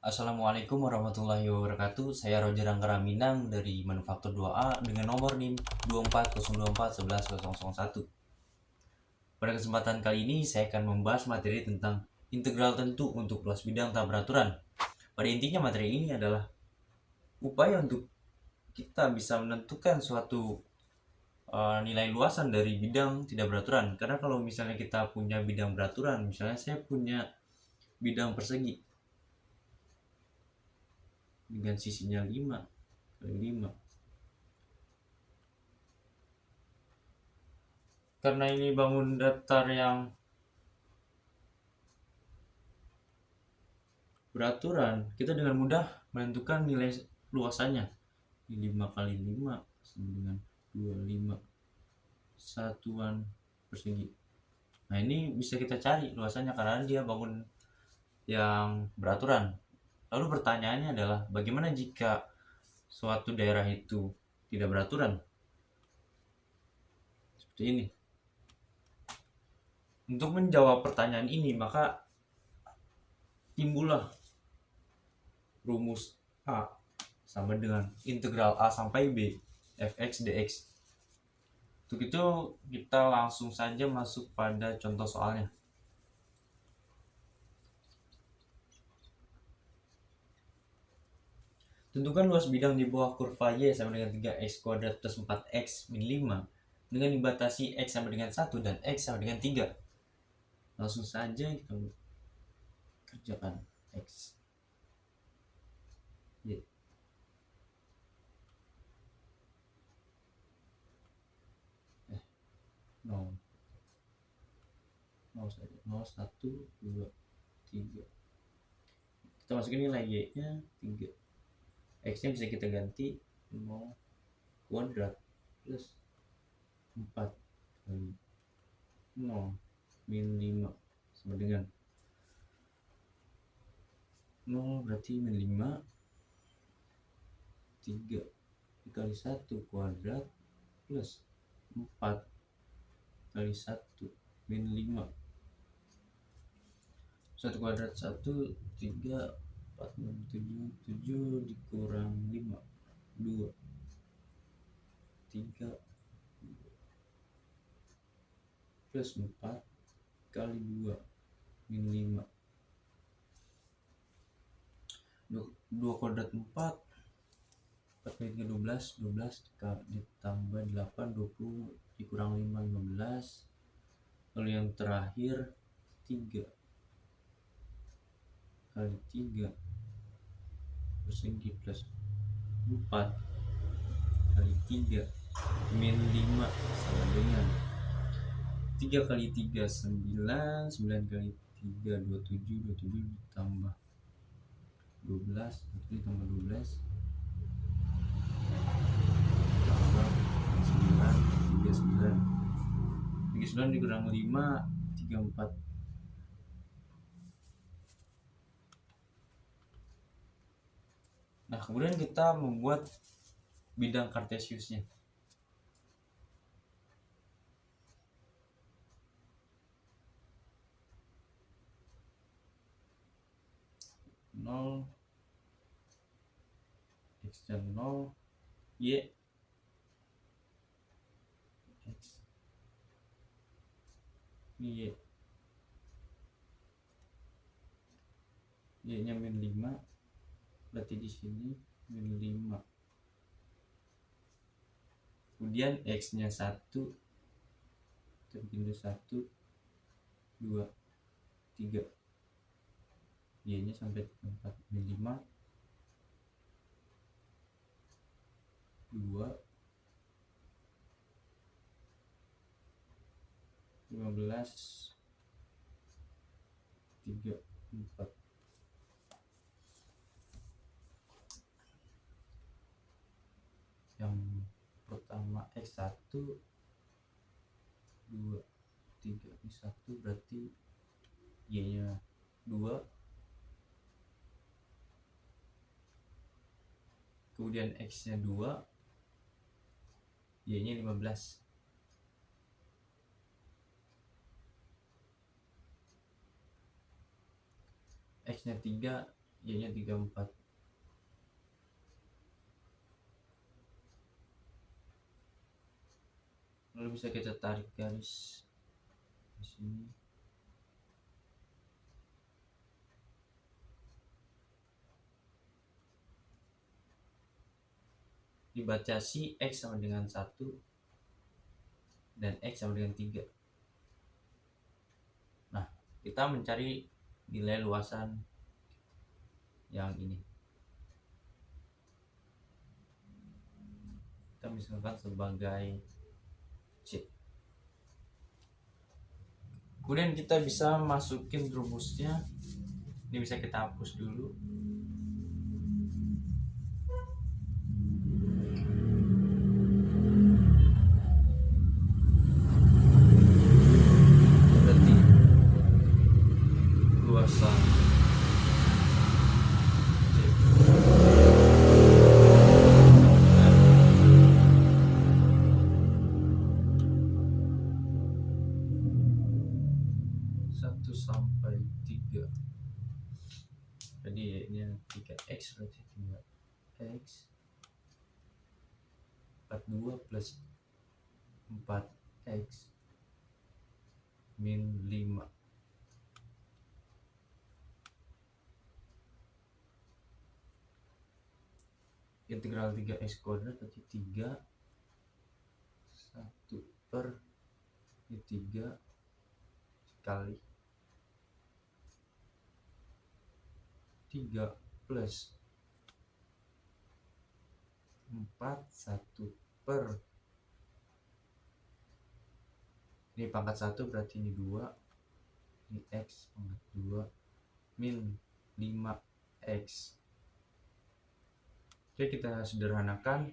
Assalamualaikum warahmatullahi wabarakatuh. Saya Roger Anggara Minang dari Manufaktur 2A dengan nomor NIM 24024111001. Pada kesempatan kali ini saya akan membahas materi tentang integral tentu untuk luas bidang tak beraturan. Pada intinya materi ini adalah upaya untuk kita bisa menentukan suatu nilai luasan dari bidang tidak beraturan. Karena kalau misalnya kita punya bidang beraturan, misalnya saya punya bidang persegi dengan sisinya 5 kali 5. Karena ini bangun datar yang beraturan, kita dengan mudah menentukan nilai luasannya. 5 kali 5 sama dengan 25 satuan persegi. Nah, ini bisa kita cari luasannya karena dia bangun yang beraturan. Lalu pertanyaannya adalah bagaimana jika suatu daerah itu tidak beraturan? Seperti ini. Untuk menjawab pertanyaan ini, maka timbullah rumus A sama dengan integral A sampai B fx dx. Untuk itu kita langsung saja masuk pada contoh soalnya. Tentukan luas bidang di bawah kurva Y sama dengan 3x kuadrat plus 4x min 5 dengan dibatasi x sama dengan 1 dan x sama dengan 3. Langsung saja kita kerjakan x y. Nol saja, 0, 1, 2, 3. Kita masukin nilai y nya 3. X nya bisa kita ganti 0 kuadrat plus 4 kali 0 min 5 sama dengan 0 berarti min 5 3 dikali 1 kuadrat plus 4 kali 1 min 5. 1 kuadrat 1 3 4 6 7 7 dikurang 5 2 3 plus 4 kali 2 min 5. 2 kuadrat 4 kali 3 12 ditambah 8 20 dikurang 5 15. Lalu yang terakhir 3 kali 3 persegi plus 4 kali 3 min 5 sama dengan 3 kali 3 9, 9 kali 3 27, 27 ditambah 12, 27 ditambah 12 tambah 9, 39. 39 dikurang 5, 34. Nah, kemudian kita membuat bidang kartesiusnya. Nol x dan 0 y x ini y nya min 5 berarti di sini min 5. Kemudian x nya 1 kita bikin dulu 1 2 3 y nya sampai 4 min 5 2 15 3 4. Yang pertama x1 2 3 ini 1 berarti y nya 2. Kemudian x nya 2 y nya 15. X nya 3 Y nya 34. Lalu bisa kita tarik garis di sini. Dibatasi X sama dengan 1 dan X sama dengan 3. Nah, kita mencari nilai luasan yang ini. Kita misalkan sebagai C. Kemudian kita bisa masukin rumusnya. Ini bisa kita hapus dulu. Berarti luasan C 1 sampai 3. Jadi ini 3x berarti 3x 42 plus 4x min 5. Integral 3x kuadrat berarti 3 1 per 3 kali 3 plus 4 1 per ini pangkat 1 berarti ini 2, ini x pangkat 2 min 5x. Oke, kita sederhanakan.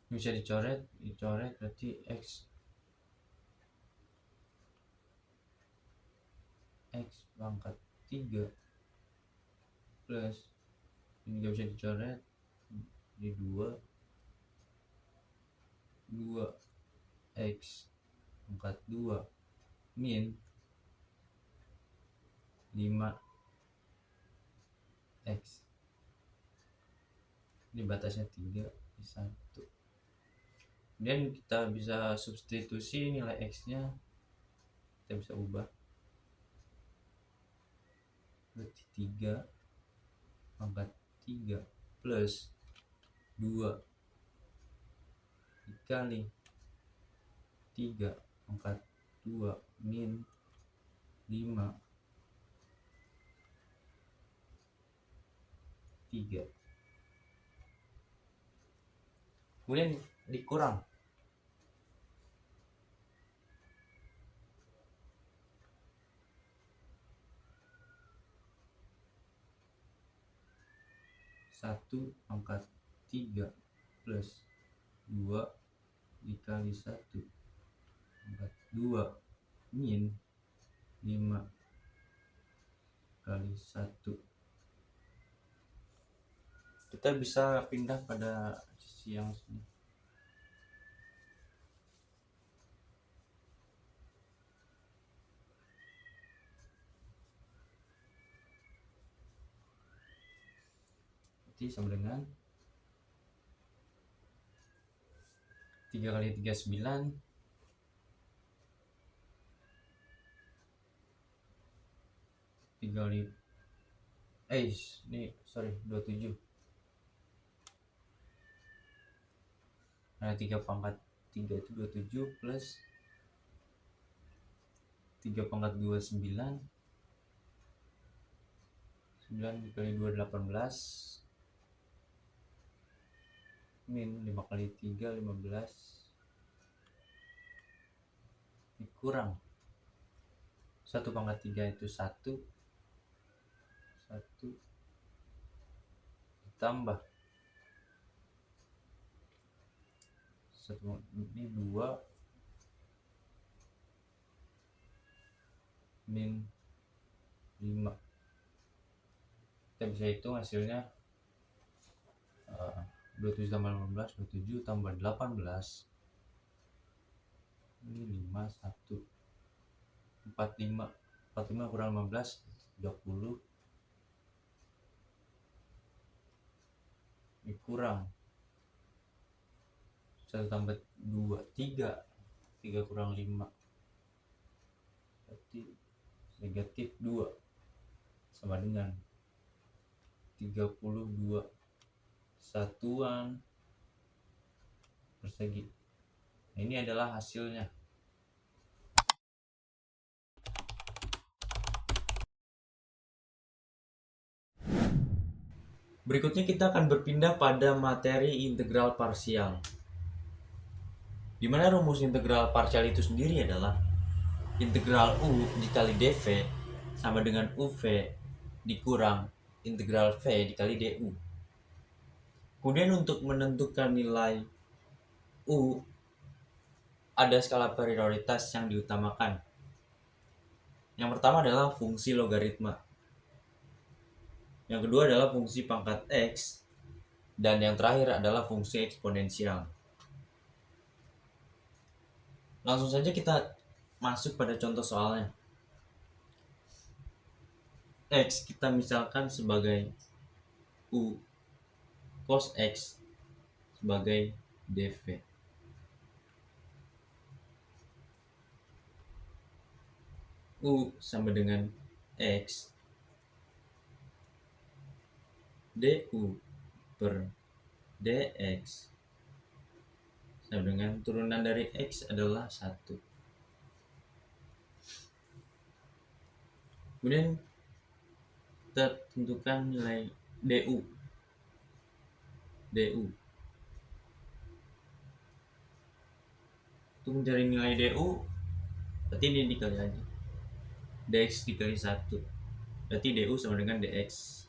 Ini bisa dicoret berarti x pangkat 3 plus ini juga bisa dicoret, di 2 x pangkat 2 min 5x. Ini batasnya 3 di 1. Kemudian kita bisa substitusi nilai x nya, kita bisa ubah berarti 3 pangkat 3 plus 2 dikali 3 pangkat 2 min 5 3. Kemudian dikurang 1 pangkat 3 plus 2 dikali 1 pangkat 2 min 5 kali 1. Kita bisa pindah pada sisi yang sini. Jadi sama dengan 3 kali 3 9, 3 kali ini 27. Nah, 3 pangkat 3 itu 27 plus 3 pangkat 2 9. 9 dikali 2 18 min 5 kali 3 15 dikurang 1 pangkat 3 itu 1 ditambah 1 ini 2 min 5. Kita bisa hitung hasilnya 27 tambah 15 27 tambah 18 ini 5 1 45 kurang 15 30 kurang 1 tambah 2 3 kurang 5 berarti negatif 2 sama dengan 32 satuan persegi. Nah, ini adalah hasilnya. Berikutnya kita akan berpindah pada materi integral parsial. Di mana rumus integral parsial itu sendiri adalah integral U dikali dV sama dengan UV dikurang integral V dikali DU. Kemudian untuk menentukan nilai U, ada skala prioritas yang diutamakan. Yang pertama adalah fungsi logaritma. Yang kedua adalah fungsi pangkat X. Dan yang terakhir adalah fungsi eksponensial. Langsung saja kita masuk pada contoh soalnya. X kita misalkan sebagai U cos X sebagai dV. U sama dengan X du per dx sama dengan turunan dari X adalah 1. Kemudian kita tentukan nilai du. Untuk mencari nilai du, berarti ini dikali aja. Dx dikali 1. Berarti du sama dengan dx.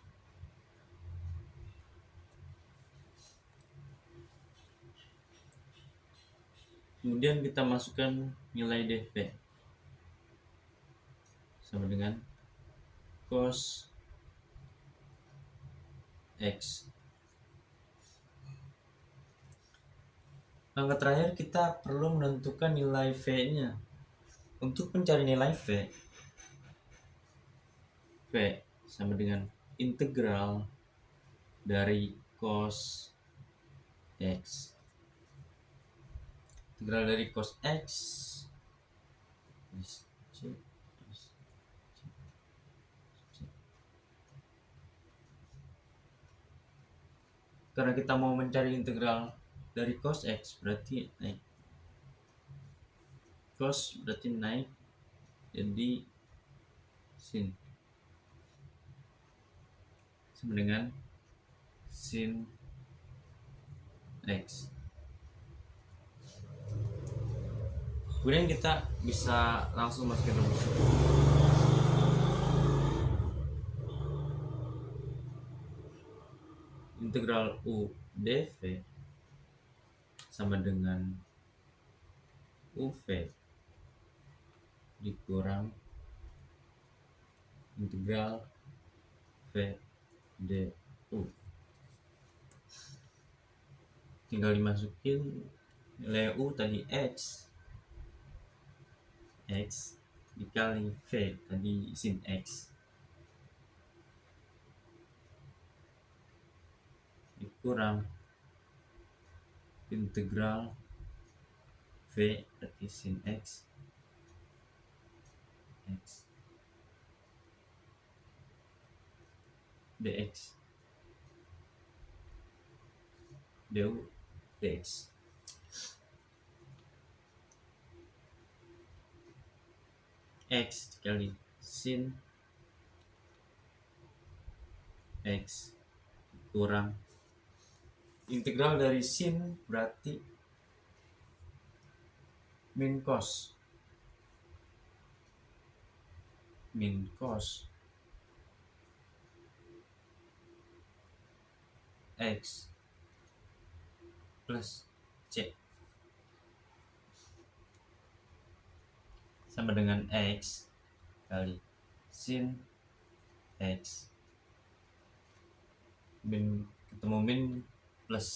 Kemudian kita masukkan nilai dv sama dengan cos X. Langkah terakhir kita perlu menentukan nilai V-nya. Untuk mencari nilai V sama dengan integral dari cos X. Integral dari cos X karena kita mau mencari integral dari cos X berarti naik. Cos berarti naik jadi sin sama dengan sin X. Kemudian kita bisa langsung masukin rumus. Integral U dV sama dengan UV dikurang integral V du. Tinggal dimasukin nilai U tadi X dikali V tadi sin X dikurang integral V berarti sin X dx du dx. X dikali sin X kurang integral dari sin berarti min cos X plus C sama dengan X kali sin X min ketemu min plus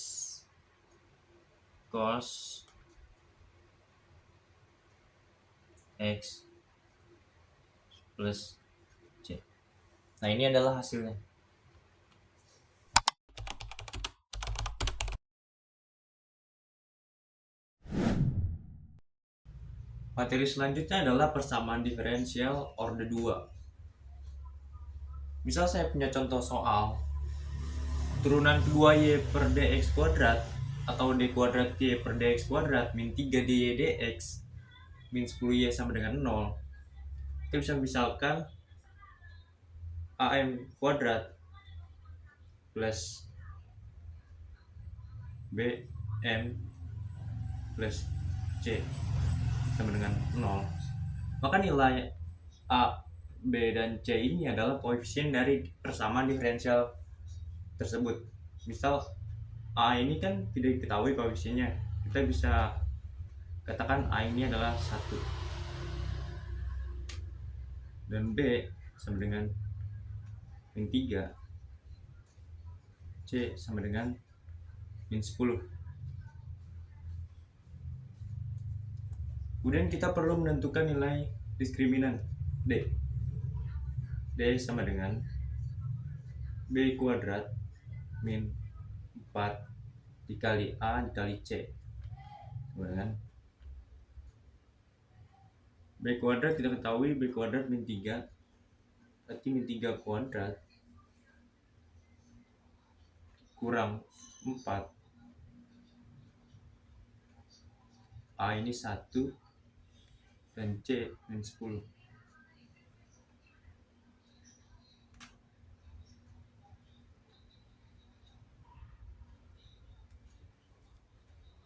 cos X plus C. Nah, ini adalah hasilnya. Materi selanjutnya adalah persamaan diferensial orde 2. Misal saya punya contoh soal turunan kedua y per dx kuadrat atau d kuadrat y per dx kuadrat min 3 dy dx min 10 y sama dengan 0. Kita bisa misalkan am kuadrat plus bm plus c sama dengan 0. Maka nilai a, b, dan c ini adalah koefisien dari persamaan diferensial tersebut. Misal a ini kan tidak diketahui koefisiennya, kita bisa katakan a ini adalah 1 dan b sama dengan min 3, c sama dengan min 10. Kemudian kita perlu menentukan nilai diskriminan d. D sama dengan b kuadrat min 4 dikali a dikali c sama dengan b kuadrat kita ketahui b kuadrat min 3, berarti min 3 kuadrat kurang 4, a ini 1 dan c min 10.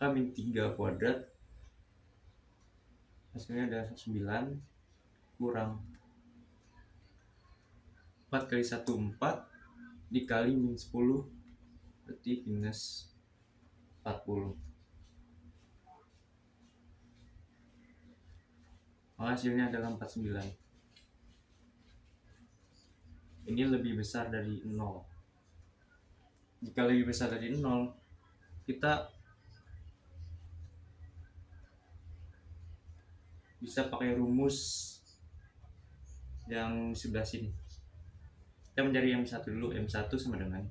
A min 3 kuadrat hasilnya ada 9 kurang 4 kali 1 4 dikali min 10 berarti minus 40. Maka hasilnya adalah 49. Ini lebih besar dari 0. Jika lebih besar dari 0, kita bisa pakai rumus yang sebelah sini. Kita mencari M1 dulu. M1 sama dengan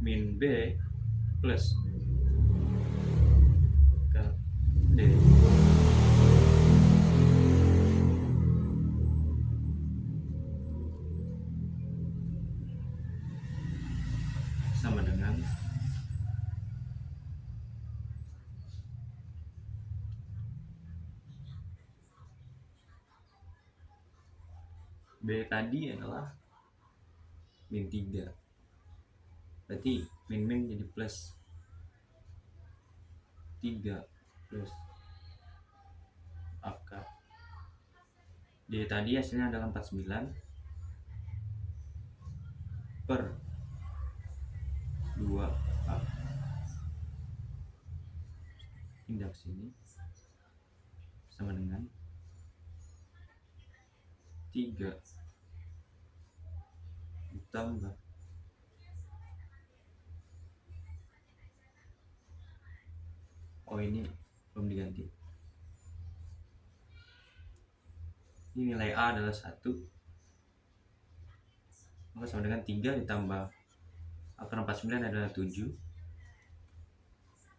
min B plus D sama dengan B tadi adalah min 3, berarti min jadi plus 3 plus akar D tadi hasilnya adalah 49 per 2A. Pindah sini sama dengan 3 ditambah ini belum diganti. Ini nilai A adalah 1, maka sama dengan 3 ditambah akar 49 adalah 7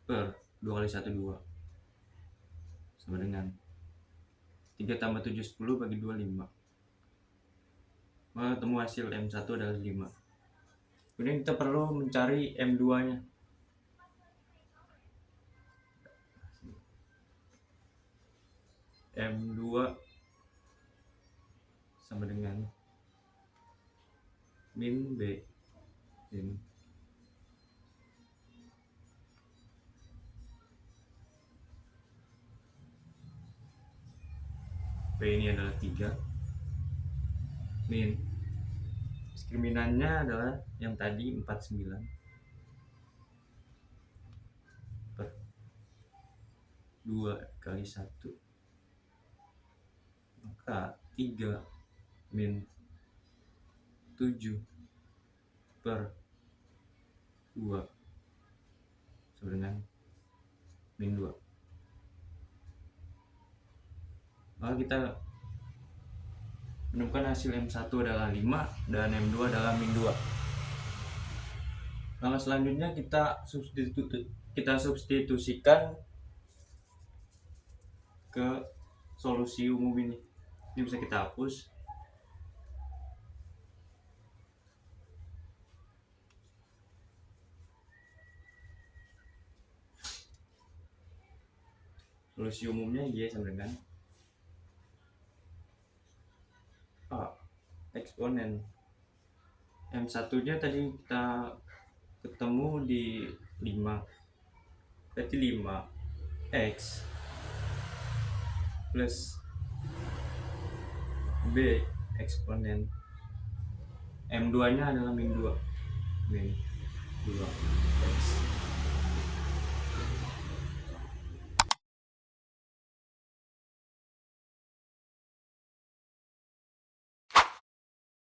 per 2 kali 1 2 sama dengan 3 tambah 7 10 bagi 2 5. Maka ketemu hasil M1 adalah 5. Kemudian kita perlu mencari M2 nya. M2 sama dengan min B ini. B ini adalah 3 min diskriminannya adalah yang tadi 49 per 2 kali 1, maka 3 min 7 per 2 sama dengan min 2. Maka kita menemukan hasil M1 adalah 5 dan M2 adalah min 2. Langkah selanjutnya kita substitusikan ke solusi umum ini. Ini bisa kita hapus. Solusi umumnya Y sama dengan A eksponen M1 nya tadi kita ketemu di 5, berarti 5x plus B eksponen M2 nya adalah min 2 x